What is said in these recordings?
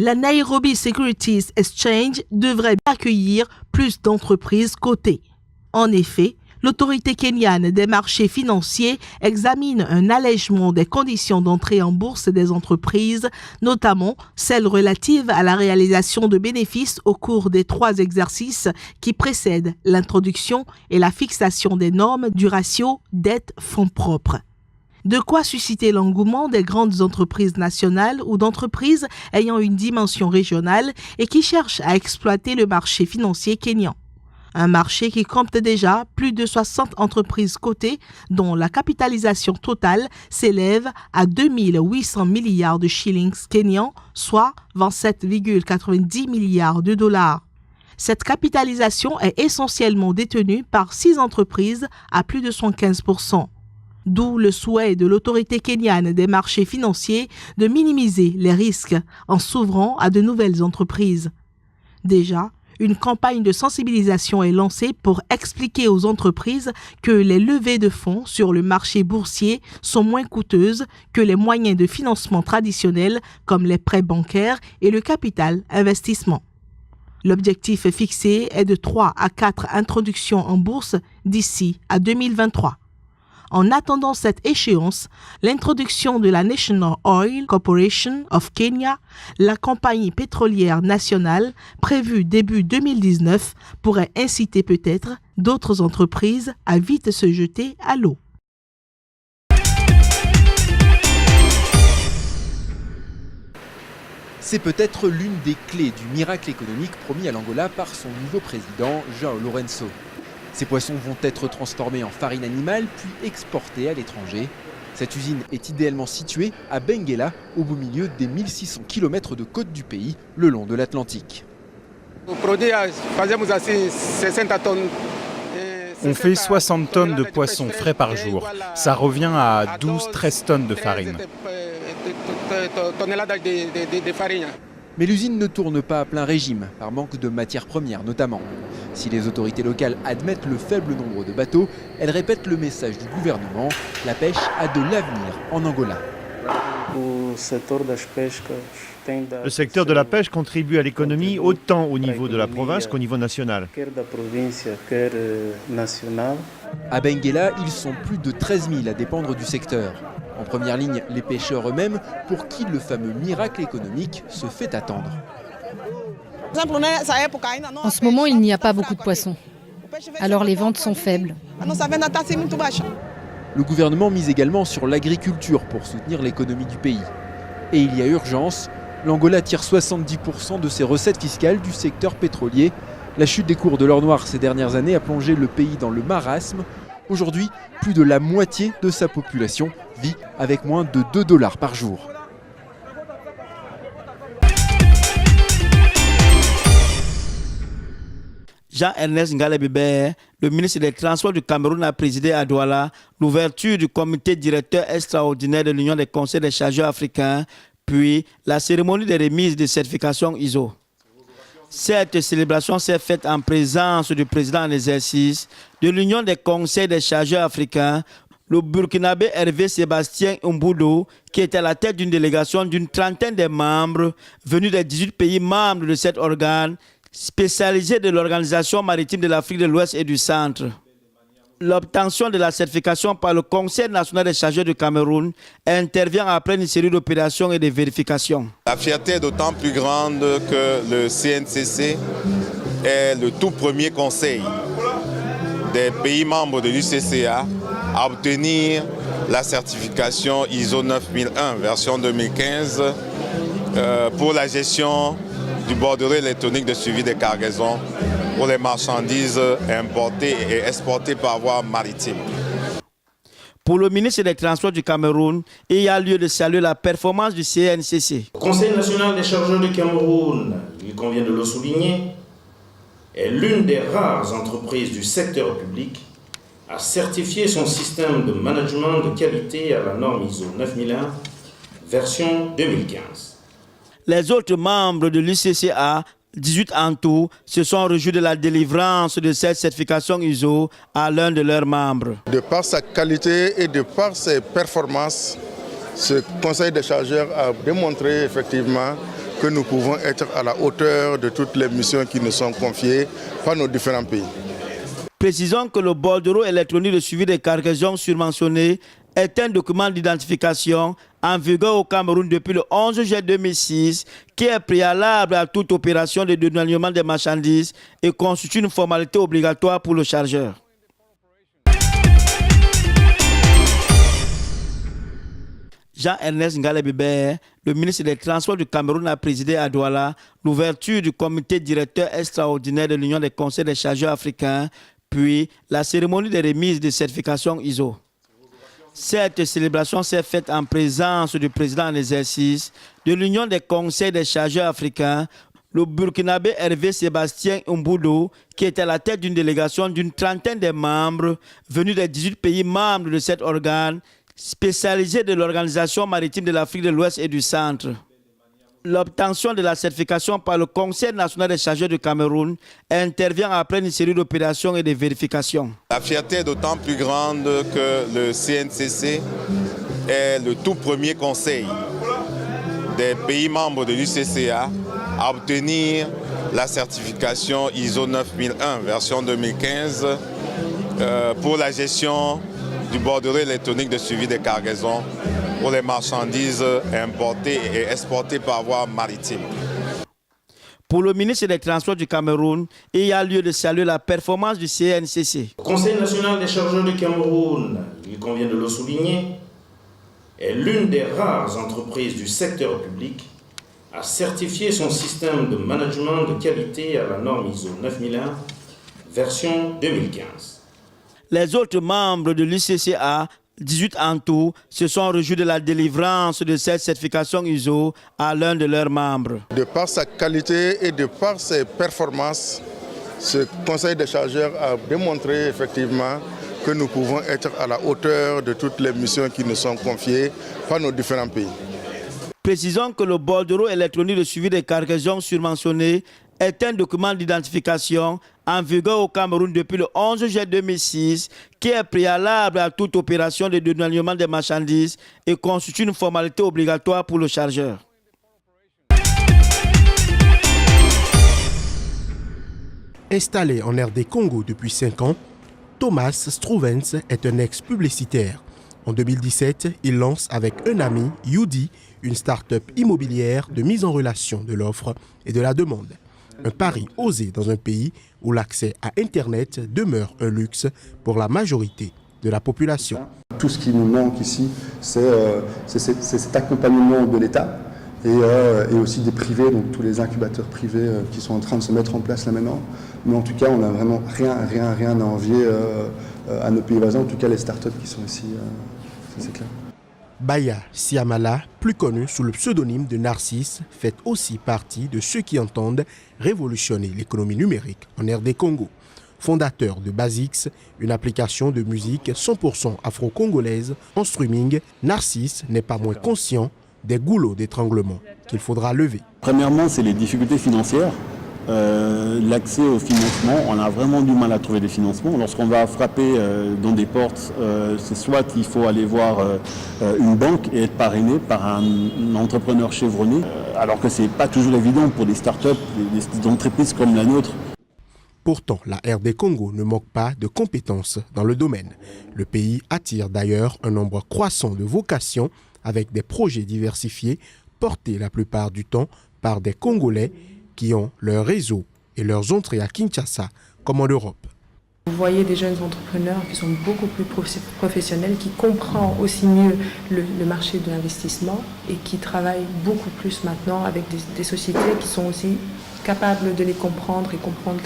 La Nairobi Securities Exchange devrait accueillir plus d'entreprises cotées. En effet, l'autorité kenyane des marchés financiers examine un allègement des conditions d'entrée en bourse des entreprises, notamment celles relatives à la réalisation de bénéfices au cours des 3 exercices qui précèdent l'introduction et la fixation des normes du ratio dette-fonds propres. De quoi susciter l'engouement des grandes entreprises nationales ou d'entreprises ayant une dimension régionale et qui cherchent à exploiter le marché financier kényan. Un marché qui compte déjà plus de 60 entreprises cotées dont la capitalisation totale s'élève à 2 800 milliards de shillings kenyans, soit 27,90 milliards de dollars. Cette capitalisation est essentiellement détenue par 6 entreprises à plus de 115%. D'où le souhait de l'autorité kenyane des marchés financiers de minimiser les risques en s'ouvrant à de nouvelles entreprises. Déjà, une campagne de sensibilisation est lancée pour expliquer aux entreprises que les levées de fonds sur le marché boursier sont moins coûteuses que les moyens de financement traditionnels comme les prêts bancaires et le capital investissement. L'objectif fixé est de 3 à 4 introductions en bourse d'ici à 2023. En attendant cette échéance, l'introduction de la National Oil Corporation of Kenya, la compagnie pétrolière nationale, prévue début 2019, pourrait inciter peut-être d'autres entreprises à vite se jeter à l'eau. C'est peut-être l'une des clés du miracle économique promis à l'Angola par son nouveau président, João Lourenço. Ces poissons vont être transformés en farine animale puis exportés à l'étranger. Cette usine est idéalement située à Benguela, au beau milieu des 1600 km de côte du pays, le long de l'Atlantique. On fait 60 tonnes de poissons frais par jour. Ça revient à 12-13 tonnes de farine. Mais l'usine ne tourne pas à plein régime, par manque de matières premières notamment. Si les autorités locales admettent le faible nombre de bateaux, elles répètent le message du gouvernement, la pêche a de l'avenir en Angola. Le secteur de la pêche contribue à l'économie autant au niveau de la province qu'au niveau national. À Benguela, ils sont plus de 13 000 à dépendre du secteur. En première ligne, les pêcheurs eux-mêmes, pour qui le fameux miracle économique se fait attendre. En ce moment, il n'y a pas beaucoup de poissons. Alors les ventes sont faibles. Le gouvernement mise également sur l'agriculture pour soutenir l'économie du pays. Et il y a urgence. L'Angola tire 70% de ses recettes fiscales du secteur pétrolier. La chute des cours de l'or noir ces dernières années a plongé le pays dans le marasme. Aujourd'hui, plus de la moitié de sa population vit avec moins de $2 par jour. Jean-Ernest Ngalé-Bébé, le ministre des Transports du Cameroun, a présidé à Douala l'ouverture du comité directeur extraordinaire de l'Union des conseils des chargeurs africains, puis la cérémonie de remise de certification ISO. Cette célébration s'est faite en présence du président en exercice de l'Union des conseils des chargeurs africains, le Burkinabé Hervé Sébastien Umbudo, qui était à la tête d'une délégation d'une trentaine de membres venus des 18 pays membres de cet organe, spécialisé de l'Organisation maritime de l'Afrique de l'Ouest et du Centre. L'obtention de la certification par le Conseil national des chargeurs du Cameroun intervient après une série d'opérations et de vérifications. La fierté est d'autant plus grande que le CNCC est le tout premier conseil des pays membres de l'UCCA à obtenir la certification ISO 9001 version 2015 pour la gestion du bordereau électronique de suivi des cargaisons pour les marchandises importées et exportées par voie maritime. Pour le ministre des Transports du Cameroun, il y a lieu de saluer la performance du CNCC. Le Conseil national des chargeurs du Cameroun, il convient de le souligner, est l'une des rares entreprises du secteur public à certifier son système de management de qualité à la norme ISO 9001, version 2015. Les autres membres de l'UCCA, 18 en tout, se sont réjouis de la délivrance de cette certification ISO à l'un de leurs membres. De par sa qualité et de par ses performances, ce conseil des chargeurs a démontré effectivement que nous pouvons être à la hauteur de toutes les missions qui nous sont confiées par nos différents pays. Précisons que le bordereau électronique de suivi des cargaisons surmentionné est un document d'identification en vigueur au Cameroun depuis le 11 juillet 2006 qui est préalable à toute opération de dédouanement des marchandises et constitue une formalité obligatoire pour le chargeur. Jean-Ernest Ngalé-Bibert, le ministre des Transports du Cameroun, a présidé à Douala l'ouverture du comité directeur extraordinaire de l'Union des conseils des chargeurs africains, puis la cérémonie de remise de certification ISO. Cette célébration s'est faite en présence du président en exercice de l'Union des conseils des chargeurs africains, le Burkinabé Hervé Sébastien Mboudo, qui était à la tête d'une délégation d'une trentaine de membres venus des 18 pays membres de cet organe, spécialisé de l'Organisation maritime de l'Afrique de l'Ouest et du Centre. L'obtention de la certification par le Conseil national des chargeurs du Cameroun intervient après une série d'opérations et de vérifications. La fierté est d'autant plus grande que le CNCC est le tout premier conseil des pays membres de l'UCCA à obtenir la certification ISO 9001 version 2015 pour la gestion du bordereau électronique de suivi des cargaisons pour les marchandises importées et exportées par voie maritime. Pour le ministre des Transports du Cameroun, il y a lieu de saluer la performance du CNCC. Le Conseil national des chargeurs du Cameroun, il convient de le souligner, est l'une des rares entreprises du secteur public à certifier son système de management de qualité à la norme ISO 9001, version 2015. Les autres membres de l'UCCA, 18 en tout, se sont réjouis de la délivrance de cette certification ISO à l'un de leurs membres. De par sa qualité et de par ses performances, ce conseil des chargeurs a démontré effectivement que nous pouvons être à la hauteur de toutes les missions qui nous sont confiées par nos différents pays. Précisons que le bordereau électronique de suivi des cargaisons surmentionné est un document d'identification en vigueur au Cameroun depuis le 11 juillet 2006 qui est préalable à toute opération de dédouanement des marchandises et constitue une formalité obligatoire pour le chargeur. Installé en RD Congo depuis 5 ans, Thomas Strouvens est un ex-publicitaire. En 2017, il lance avec un ami, Yudi, une start-up immobilière de mise en relation de l'offre et de la demande. Un pari osé dans un pays où l'accès à Internet demeure un luxe pour la majorité de la population. Tout ce qui nous manque ici, c'est cet accompagnement de l'État et aussi des privés, donc tous les incubateurs privés qui sont en train de se mettre en place là maintenant. Mais en tout cas, on n'a vraiment rien à envier à nos pays voisins, en tout cas les startups qui sont ici, c'est clair. Baya Siamala, plus connu sous le pseudonyme de Narcisse, fait aussi partie de ceux qui entendent révolutionner l'économie numérique en RD Congo. Fondateur de Basix, une application de musique 100% afro-congolaise en streaming, Narcisse n'est pas moins conscient des goulots d'étranglement qu'il faudra lever. Premièrement, c'est les difficultés financières. L'accès au financement, on a vraiment du mal à trouver des financements. Lorsqu'on va frapper dans des portes, c'est soit qu'il faut aller voir une banque et être parrainé par un entrepreneur chevronné, alors que ce n'est pas toujours évident pour des startups, des entreprises comme la nôtre. Pourtant, la RD Congo ne manque pas de compétences dans le domaine. Le pays attire d'ailleurs un nombre croissant de vocations avec des projets diversifiés portés la plupart du temps par des Congolais qui ont leur réseau et leurs entrées à Kinshasa comme en Europe. Vous voyez des jeunes entrepreneurs qui sont beaucoup plus professionnels, qui comprennent aussi mieux le marché de l'investissement et qui travaillent beaucoup plus maintenant avec des sociétés qui sont aussi capables de les comprendre et comprendre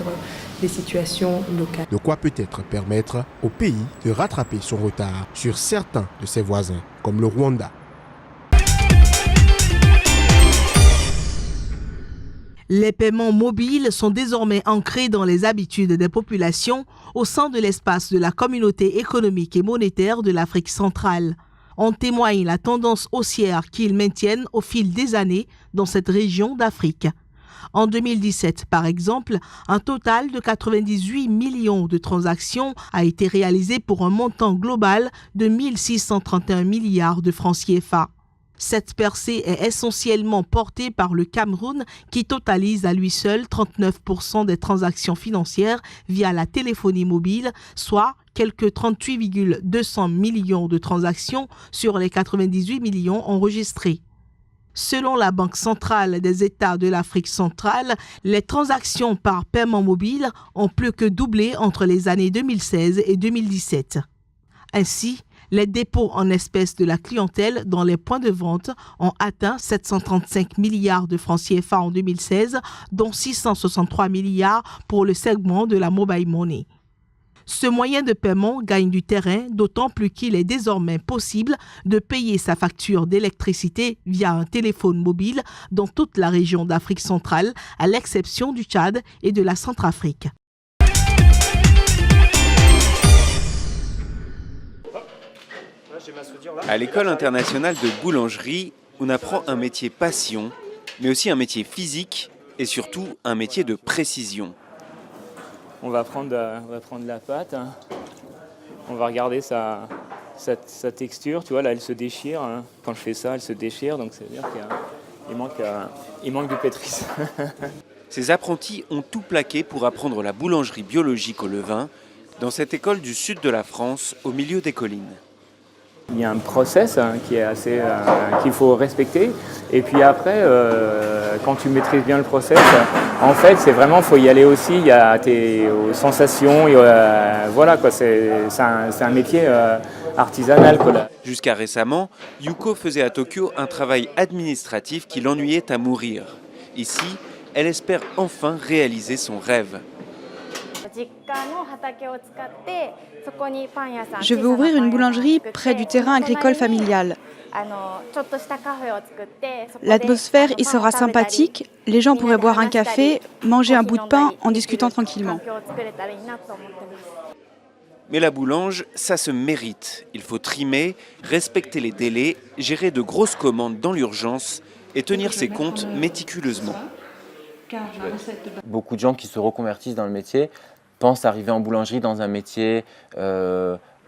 les situations locales. De quoi peut-être permettre au pays de rattraper son retard sur certains de ses voisins, comme le Rwanda. Les paiements mobiles sont désormais ancrés dans les habitudes des populations au sein de l'espace de la communauté économique et monétaire de l'Afrique centrale. En témoigne la tendance haussière qu'ils maintiennent au fil des années dans cette région d'Afrique. En 2017, par exemple, un total de 98 millions de transactions a été réalisé pour un montant global de 1 631 milliards de francs CFA. Cette percée est essentiellement portée par le Cameroun qui totalise à lui seul 39% des transactions financières via la téléphonie mobile, soit quelques 38,200 millions de transactions sur les 98 millions enregistrés. Selon la Banque centrale des États de l'Afrique centrale, les transactions par paiement mobile ont plus que doublé entre les années 2016 et 2017. Ainsi, les dépôts en espèces de la clientèle dans les points de vente ont atteint 735 milliards de francs CFA en 2016, dont 663 milliards pour le segment de la mobile money. Ce moyen de paiement gagne du terrain, d'autant plus qu'il est désormais possible de payer sa facture d'électricité via un téléphone mobile dans toute la région d'Afrique centrale, à l'exception du Tchad et de la Centrafrique. À l'école internationale de boulangerie, on apprend un métier passion, mais aussi un métier physique et surtout un métier de précision. On va prendre la pâte, hein. On va regarder sa texture, tu vois, là elle se déchire, hein. Quand je fais ça, elle se déchire, donc ça veut dire qu'il manque du pétris. Ces apprentis ont tout plaqué pour apprendre la boulangerie biologique au levain dans cette école du sud de la France, au milieu des collines. Il y a un process qui est assez qu'il faut respecter. Et puis après, quand tu maîtrises bien le process, en fait, c'est vraiment, faut y aller aussi. Il y a tes sensations. Voilà quoi. C'est un métier artisanal quoi. Jusqu'à récemment, Yuko faisait à Tokyo un travail administratif qui l'ennuyait à mourir. Ici, elle espère enfin réaliser son rêve. Je veux ouvrir une boulangerie près du terrain agricole familial. L'atmosphère y sera sympathique, les gens pourraient boire un café, manger un bout de pain en discutant tranquillement. Mais la boulange, ça se mérite. Il faut trimer, respecter les délais, gérer de grosses commandes dans l'urgence et tenir ses comptes méticuleusement. Beaucoup de gens qui se reconvertissent dans le métier pensent arriver en boulangerie dans un métier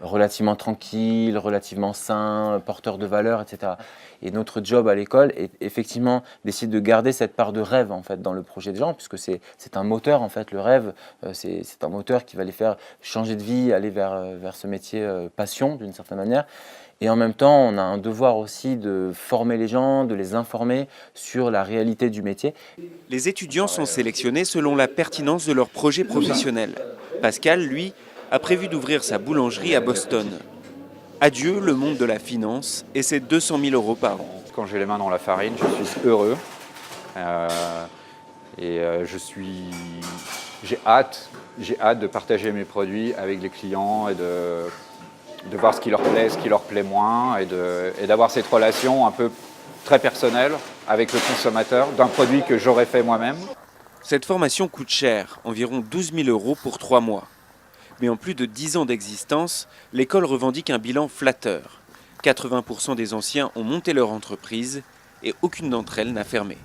relativement tranquille, relativement sain, porteur de valeur, etc. Et notre job à l'école est effectivement d'essayer de garder cette part de rêve en fait, dans le projet des gens, puisque c'est un moteur, en fait, le rêve, c'est un moteur qui va les faire changer de vie, aller vers ce métier passion d'une certaine manière. Et en même temps, on a un devoir aussi de former les gens, de les informer sur la réalité du métier. Les étudiants sont sélectionnés selon la pertinence de leur projet professionnel. Pascal, lui, a prévu d'ouvrir sa boulangerie à Boston. Adieu le monde de la finance et ses 200 000 € par an. Quand j'ai les mains dans la farine, je suis heureux. J'ai hâte de partager mes produits avec les clients et de voir ce qui leur plaît moins et d'avoir cette relation un peu très personnelle avec le consommateur d'un produit que j'aurais fait moi-même. Cette formation coûte cher, environ 12 000 € pour 3 mois. Mais en plus de 10 ans d'existence, l'école revendique un bilan flatteur. 80% des anciens ont monté leur entreprise et aucune d'entre elles n'a fermé.